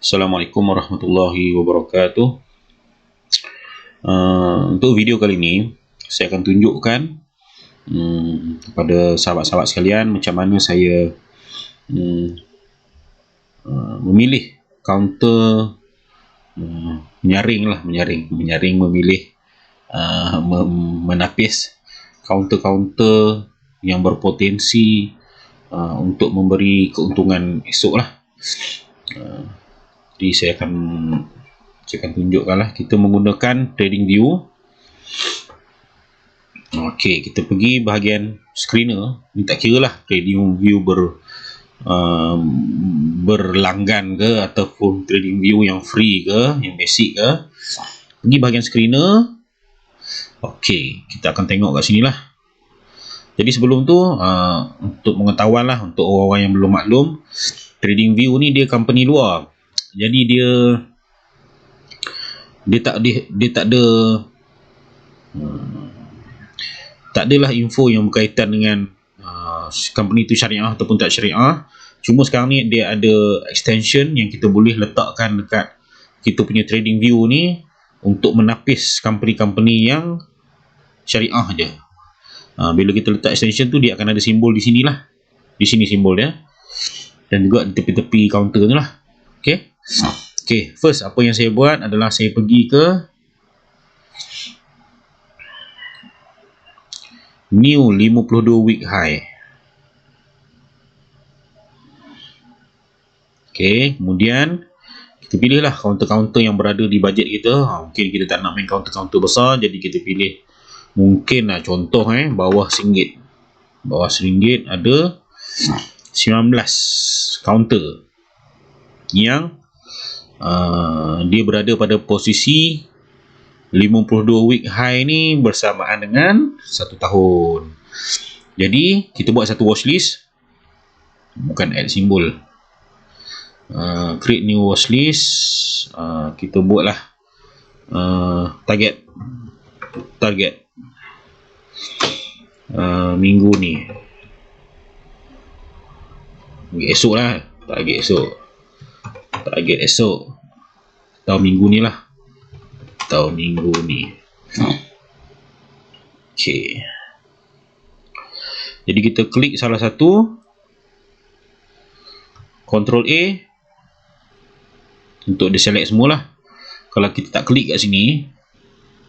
Assalamualaikum warahmatullahi wabarakatuh. Untuk video kali ini, saya akan tunjukkan kepada sahabat-sahabat sekalian macam mana saya memilih counter menyaring, memilih menapis counter-counter yang berpotensi untuk memberi keuntungan esok lah. Jadi saya akan tunjukkan lah. Kita menggunakan TradingView. Okey, kita pergi bahagian screener. Ni tak kira lah TradingView berlanggan ke ataupun TradingView yang free ke, yang basic ke. Pergi bahagian screener. Okey, kita akan tengok kat sini lah. Jadi sebelum tu, untuk pengetahuan lah, untuk orang-orang yang belum maklum, TradingView ni dia company luar. Jadi dia tak adalah info yang berkaitan dengan company tu syariah ataupun tak syariah. Cuma sekarang ni dia ada extension yang kita boleh letakkan dekat kita punya TradingView ni untuk menapis company-company yang syariah je. Bila kita letak extension tu, dia akan ada simbol di sini lah. Di sini simbol dia. Dan juga di tepi-tepi counter tu lah. Okay, first apa yang saya buat adalah saya pergi ke new 52 week high. Okay, kemudian kita pilihlah counter-counter yang berada di bajet kita. Mungkin kita tak nak main counter-counter besar, jadi kita pilih mungkin lah contoh bawah RM1. Bawah RM1 ada 19 counter yang dia berada pada posisi 52 week high ni bersamaan dengan 1 tahun. Jadi kita buat satu watchlist, bukan add simbol, create new watchlist. Kita buatlah target minggu ni, esok lah, target esok atau minggu ni lah, Okay, jadi kita klik salah satu, Ctrl A untuk dia select semua lah. Kalau kita tak klik kat sini,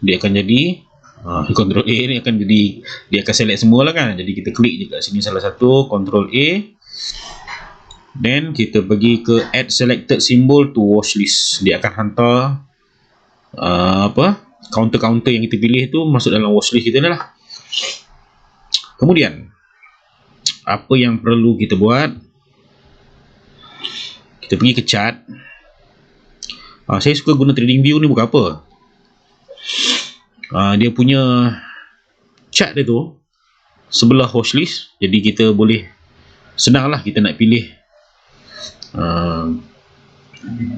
dia akan jadi Ctrl A ni akan jadi, dia akan select semua lah kan. Jadi kita klik je kat sini salah satu, Ctrl A, then kita pergi ke add selected symbol to watchlist. Dia akan hantar counter-counter yang kita pilih tu masuk dalam watchlist kita lah. Kemudian apa yang perlu kita buat, kita pergi ke chart. Saya suka guna TradingView ni bukan apa, dia punya chart dia tu sebelah watchlist. Jadi kita boleh senang lah, kita nak pilih,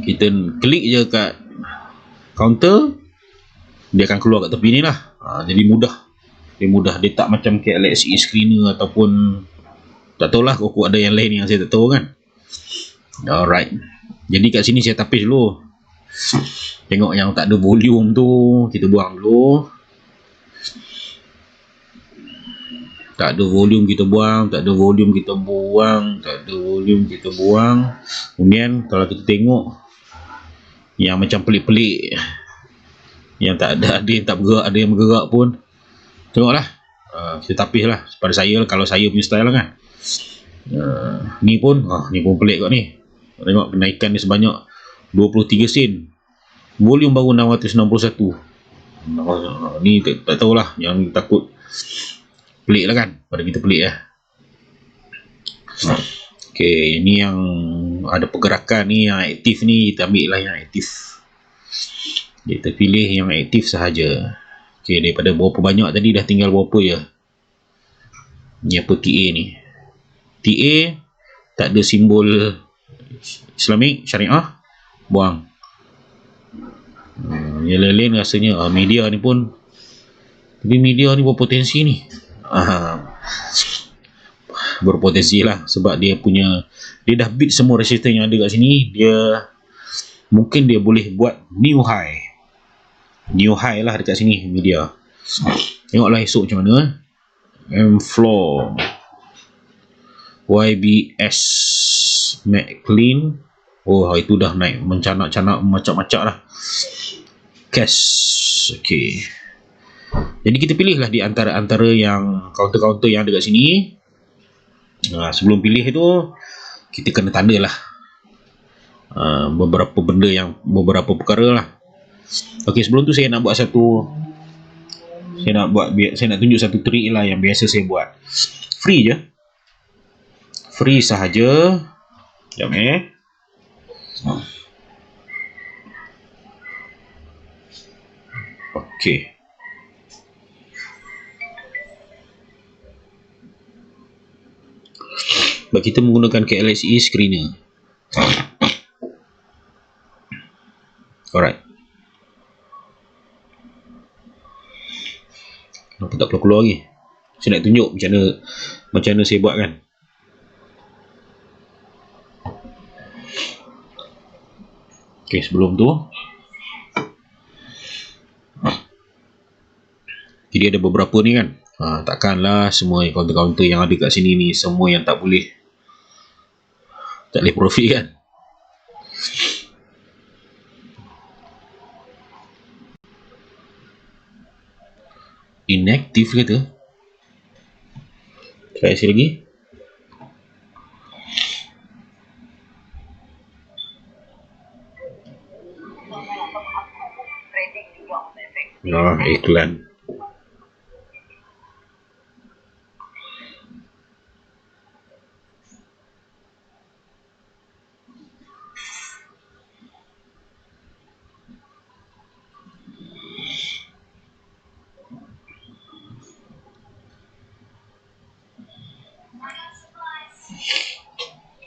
kita klik je kat counter, dia akan keluar kat tepi ni lah. Jadi mudah. Dia tak macam KLXE screener ataupun tak tahulah, kok ada yang lain yang saya tak tahu kan. Alright, jadi kat sini saya tapis dulu. Tengok yang tak ada volume tu kita buang dulu. Tak ada volume kita buang. Kemudian kalau kita tengok yang macam pelik-pelik, yang tak ada yang tak bergerak, ada yang bergerak pun, tengoklah, kita tapis lah. Pada saya, kalau saya punya style lah kan. Ni pun pelik kot ni. Tengok kenaikan ni sebanyak 23 sen. Volume baru 661. Ni tak tahulah, yang takut pelik lah kan. Pada kita pelik lah. Okay, ini yang ada pergerakan ni, yang aktif ni, kita ambil lah yang aktif. Kita pilih yang aktif sahaja. Okay, daripada berapa banyak tadi dah tinggal berapa je. Ni apa TA ni? TA tak ada simbol Islamic syariah, buang. Yang lain-lain rasanya media ni pun, tapi media ni berpotensi ni. berpotensi lah, sebab dia dah beat semua resistance yang ada kat sini. Dia mungkin dia boleh buat new high lah dekat sini media. Tengoklah esok macam mana. M-Floor, YBS, McLean. Oh, itu dah naik mencanak-canak macam-macam lah. Cash. Okay. Jadi kita pilihlah di antara yang counter-counter yang ada kat sini. Sebelum pilih tu, kita kena tanda lah beberapa perkara lah. Okay, sebelum tu saya nak tunjuk satu trik lah yang biasa saya buat. Free sahaja. Sekejap Okay. Sebab kita menggunakan KLSE screener. Alright. Kenapa tak keluar lagi? Saya nak tunjuk macam mana saya buat kan. Okay, sebelum tu jadi ada beberapa ni kan. Takkanlah semua counter-counter yang ada kat sini ni semua yang tak boleh profit kan. Inactive kata. Try sekali lagi. Iklan.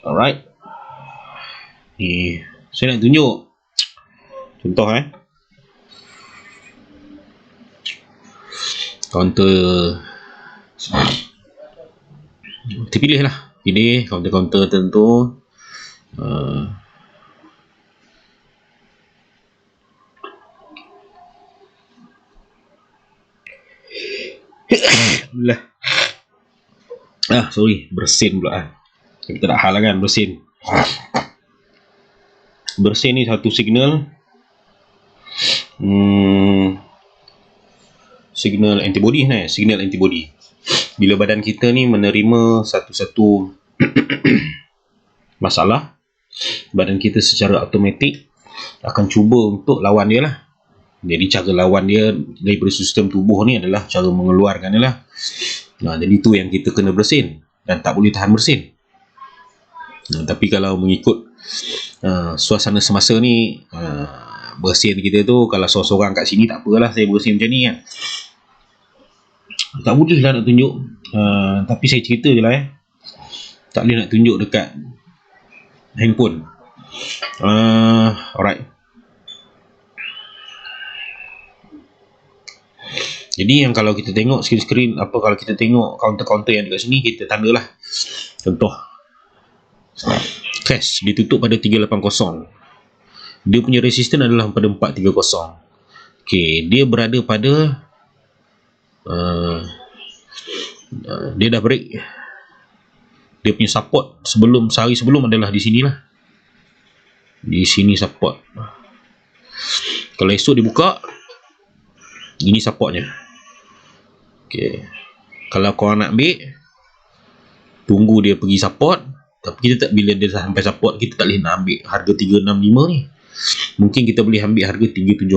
Alright. Ni saya nak tunjuk contoh counter. Kita pilih lah. Pilih counter-counter tertentu. Sorry, bersin pula. Kita tak hal lah kan, bersin. Bersin ni satu signal. Signal antibody. Bila badan kita ni menerima satu masalah, badan kita secara automatik akan cuba untuk lawan dia lah. Jadi cara lawan dia daripada sistem tubuh ni adalah cara mengeluarkan dia lah. Jadi tu yang kita kena bersin dan tak boleh tahan bersin. Tapi kalau mengikut suasana semasa ni, bersin kita tu kalau seorang-seorang kat sini tak apalah saya bersin macam ni kan. Tak boleh lah nak tunjuk. Tapi saya cerita je lah tak boleh nak tunjuk dekat handphone. Alright. Jadi yang kalau kita tengok screen kalau kita tengok counter-counter yang dekat sini, kita tandalah. Contoh Cash ditutup pada 380. Dia punya resistance adalah pada 430. Okay, dia berada pada dia dah break. Dia punya support sehari sebelum adalah di sini lah. Di sini support. Kalau esok dibuka, ini supportnya. Okay. Kalau korang nak ambil, tunggu dia pergi support. Tapi kita tak, bila dia sampai support, kita tak boleh nak ambil harga 365 ni. Mungkin kita boleh ambil harga 370.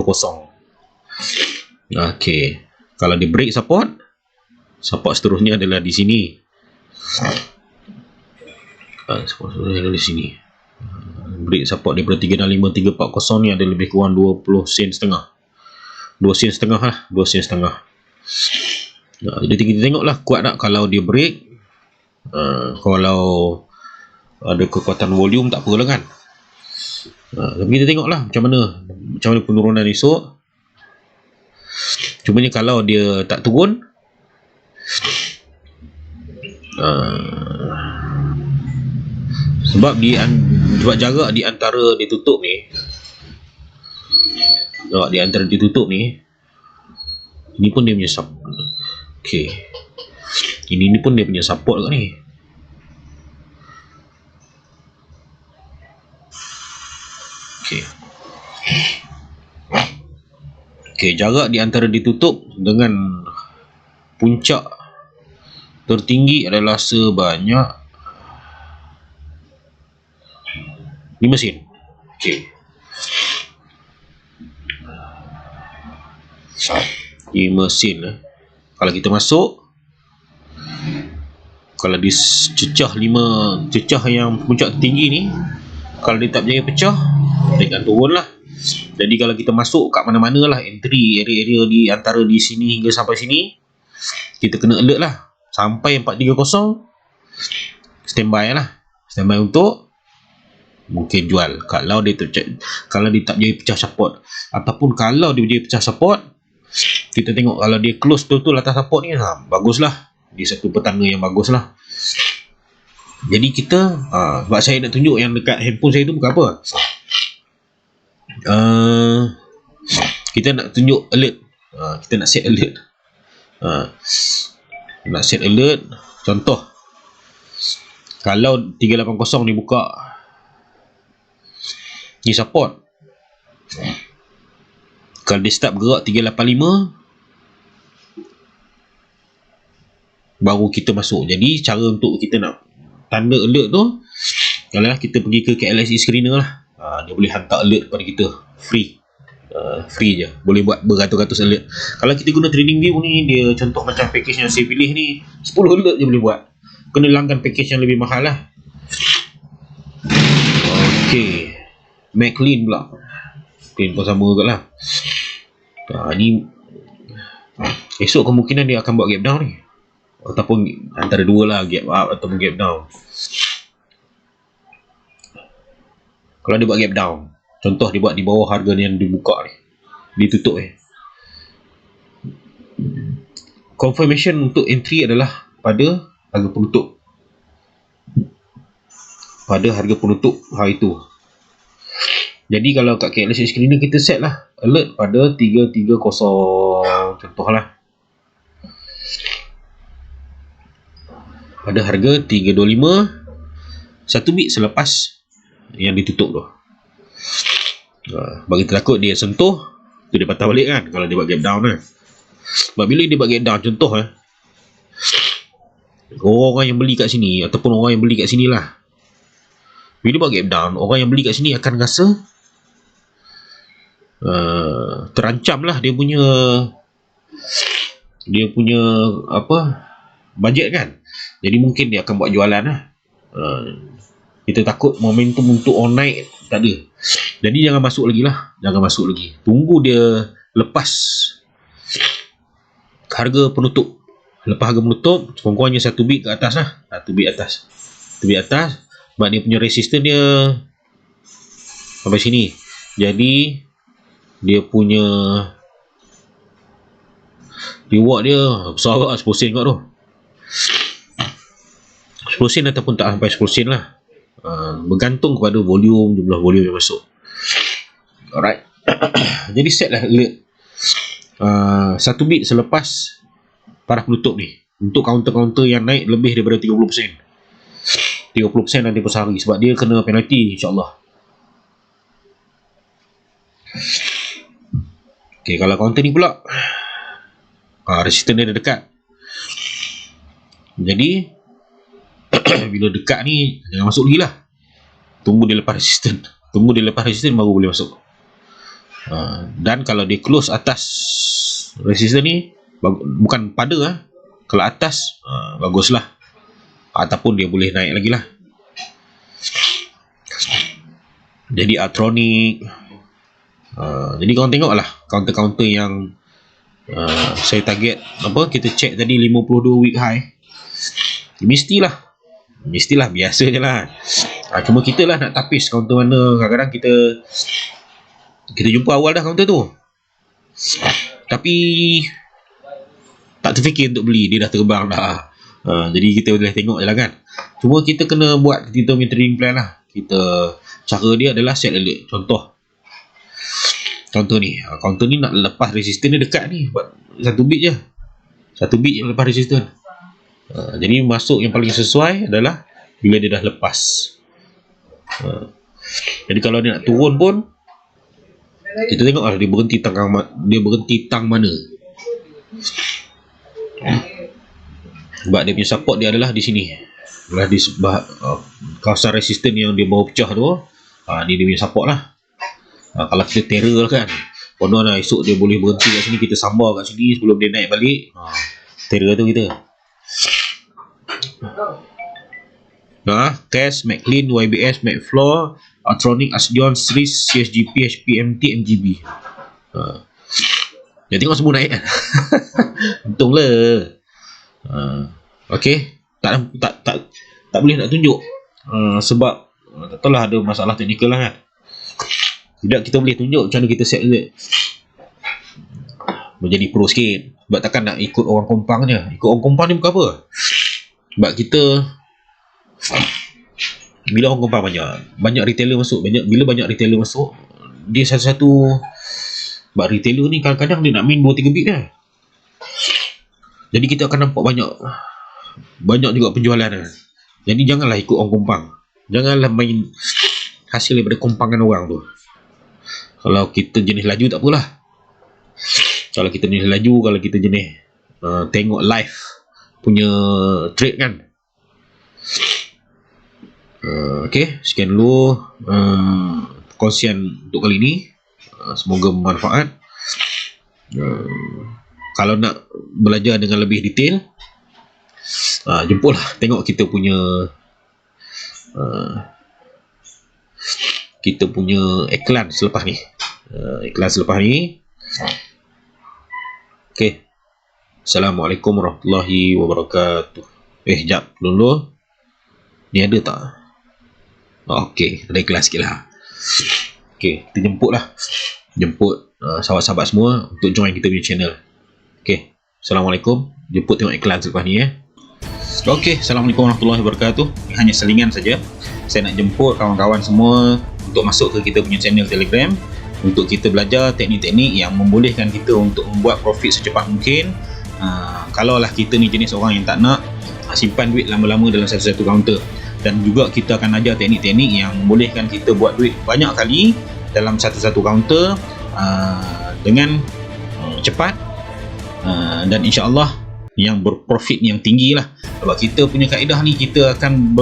Okay. Kalau dia break support seterusnya adalah di sini. Support seterusnya adalah di sini. Break support daripada 365 340 ni ada lebih kurang 20 sen setengah. 2 sen setengah lah. 2 sen setengah. Jadi kita tengoklah kuat tak. Kalau dia break, kalau ada kekuatan volume tak apalah kan. Tapi kita tengoklah macam mana penurunan esok. Cumanya kalau dia tak turun, sebab jarak di antara dia tutup ni Jawab di antara ditutup ni. Ini pun dia punya support. Okay. Ini pun dia punya support kat ni. Okay. Okay, jarak di antara ditutup dengan puncak tertinggi adalah sebanyak 5 sen. Okay. 5 sen. Kalau kita masuk, kalau dia cecah yang puncak tinggi ni, kalau dia tak berjaya pecah, dia akan turun lah. Jadi kalau kita masuk kat mana-mana lah, entry area-area di antara di sini hingga sampai sini, kita kena alert lah. Sampai 430, standby lah. Standby untuk mungkin jual. Kalau dia tak berjaya pecah support, ataupun kalau dia berjaya pecah support, kita tengok kalau dia close betul atas support ni, baguslah. Dia satu petanda yang bagus lah. Jadi kita sebab saya nak tunjuk yang dekat handphone saya tu bukan apa, kita nak tunjuk alert. Kita nak set alert. Nak set alert. Contoh, kalau 380 ni buka, ni support. Kalau dia start bergerak 385, baru kita masuk. Jadi cara untuk kita nak tanda alert tu, kalau kita pergi ke KLSE screener lah, dia boleh hantar alert kepada kita free. Free je, boleh buat beratus-ratus alert. Kalau kita guna TradingView ni, dia contoh macam package yang saya pilih ni, 10 alert je boleh buat. Kena langgan package yang lebih mahal lah. Ok, McLean pula, McLean pun sama juga lah. Ni esok kemungkinan dia akan buat gap down ni, ataupun antara dua lah, gap up ataupun gap down. Kalau dia buat gap down, contoh dia buat di bawah harga yang dibuka ni, ditutup confirmation untuk entry adalah pada harga penutup, pada harga penutup hari tu. Jadi kalau kat KLSE screener kita set lah alert pada 330 contoh lah, pada harga 325, 1 bit selepas yang ditutup tu. Bagi takut dia sentuh tu, dia patah balik kan kalau dia buat gap down kan. Sebab bila dia buat gap down, contoh orang yang beli kat sini ataupun orang yang beli kat sini lah, bila buat gap down, orang yang beli kat sini akan rasa terancam lah dia punya apa, bajet kan. Jadi mungkin dia akan buat jualan lah. Kita takut momentum untuk on naik tak ada. Jadi jangan masuk lagi lah, jangan masuk lagi. Tunggu dia lepas harga penutup. Lepas harga penutup, kurang-kurangnya 1 bit ke atas lah, 1 bit atas, 1 bit atas. Sebab dia punya resistance dia sampai sini. Jadi dia punya reward dia besar agak, 10 sen kot tu, 10 sen ataupun tak sampai 10 sen lah. Bergantung kepada volume, jumlah volume yang masuk. Alright. Jadi set lah alert 1 bit selepas parah penutup ni, untuk counter-counter yang naik lebih daripada 30%. 30% nanti per sehari, sebab dia kena penalty insyaAllah. Ok, kalau counter ni pula resistance dia dah dekat. Jadi bila dekat ni jangan masuk lagi lah. Tunggu dia lepas resistance, baru boleh masuk. Dan kalau dia close atas resistance ni, bukan pada kalau atas, baguslah. Ataupun dia boleh naik lagi lah. Jadi Artronic, jadi korang tengok lah counter-counter yang saya target apa, kita check tadi 52 week high. Mestilah biasa je lah. Cuma kita lah nak tapis counter mana. Kadang-kadang kita jumpa awal dah counter tu, tapi tak terfikir untuk beli, dia dah terbang dah. Jadi kita boleh tengok je lah kan. Cuma kita kena buat kita punya trading plan lah. Cara dia adalah set alert. Contoh, Counter ni nak lepas resistance dia dekat ni, buat 1 bit je, 1 bit yang lepas resistance. Jadi masuk yang paling sesuai adalah bila dia dah lepas. Jadi kalau dia nak turun pun, kita tengok lah dia berhenti tang mana. Sebab dia punya support dia adalah di sini, adalah di sebelah kawasan resistance yang dia baru pecah tu. Ni dia punya support lah. Kalau kita terror kan, konon lah esok dia boleh berhenti kat sini, kita sambar kat sini sebelum dia naik balik. Terror tu kita. Test, McLean, YBS, McFloor, Atronic, Asdion, Sris, CSGP, HPMT, MGB. Dia tengok semua naik kan. Untung lah. Okay, tak boleh nak tunjuk sebab tak tahu lah, ada masalah teknikal lah kan. Tidak, kita boleh tunjuk macam mana kita set dia menjadi pro sikit. Sebab takkan nak ikut orang kompang je. Ikut orang kompang ni bukan apa. Sebab kita, bila orang kompang banyak retailer masuk, bila banyak retailer masuk, dia satu-satu. Sebab retailer ni kadang-kadang dia nak main 2-3 bit kan. Jadi kita akan nampak banyak juga penjualan kan. Jadi janganlah ikut orang kompang. Janganlah main hasil daripada kompangan orang tu. Kalau kita jenis laju tak apalah. Kalau kita jenis laju, kalau kita jenis tengok live punya trade kan. Okay, sekian dulu perkongsian untuk kali ni. Semoga bermanfaat. Kalau nak belajar dengan lebih detail, jemputlah tengok kita punya iklan selepas ni. Okay. Assalamualaikum warahmatullahi wabarakatuh. Jap dulu. Ni ada tak? Okay, ada iklan sikit lah. Okay, kita jemput sahabat-sahabat semua untuk join kita punya channel. Okay, Assalamualaikum. Jemput tengok iklan selepas ni Okay, Assalamualaikum warahmatullahi wabarakatuh. Ini hanya selingan saja. Saya nak jemput kawan-kawan semua untuk masuk ke kita punya channel Telegram, untuk kita belajar teknik-teknik yang membolehkan kita untuk membuat profit secepat mungkin. Kalaulah kita ni jenis orang yang tak nak simpan duit lama-lama dalam satu-satu counter, dan juga kita akan ajar teknik-teknik yang membolehkan kita buat duit banyak kali dalam satu-satu counter dengan cepat, dan insya-Allah yang berprofit yang tinggi lah. Sebab kita punya kaedah ni, kita akan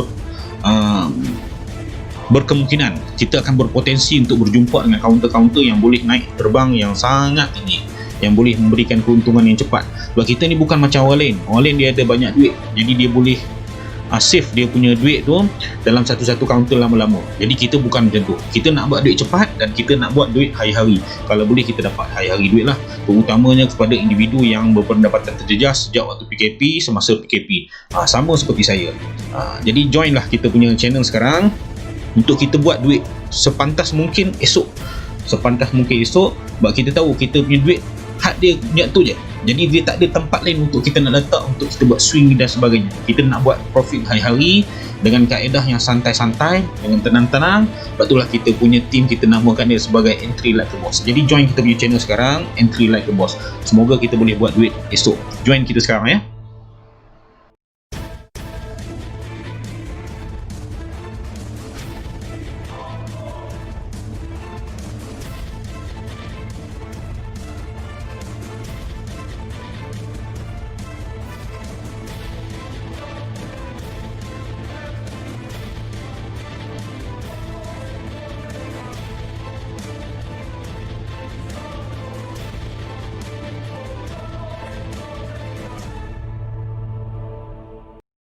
berkemungkinan, kita akan berpotensi untuk berjumpa dengan counter-counter yang boleh naik terbang yang sangat tinggi, yang boleh memberikan keuntungan yang cepat. Sebab kita ni bukan macam orang lain dia ada banyak duit, jadi dia boleh save dia punya duit tu dalam satu-satu counter lama-lama. Jadi kita bukan macam tu. Kita nak buat duit cepat dan kita nak buat duit hari-hari. Kalau boleh kita dapat hari-hari duit lah. Terutamanya kepada individu yang berpendapatan terjejas sejak waktu PKP, semasa PKP. Sama seperti saya. Jadi join lah kita punya channel sekarang untuk kita buat duit sepantas mungkin esok. Sebab kita tahu kita punya duit had dia punya tu je. Jadi dia tak ada tempat lain untuk kita nak letak untuk kita buat swing dan sebagainya. Kita nak buat profit hari-hari dengan kaedah yang santai-santai, dengan tenang-tenang. Sebab itulah kita punya team, kita namakan dia sebagai Entry Like a Boss. Jadi join kita punya channel sekarang, Entry Like a Boss. Semoga kita boleh buat duit esok. Join kita sekarang ya.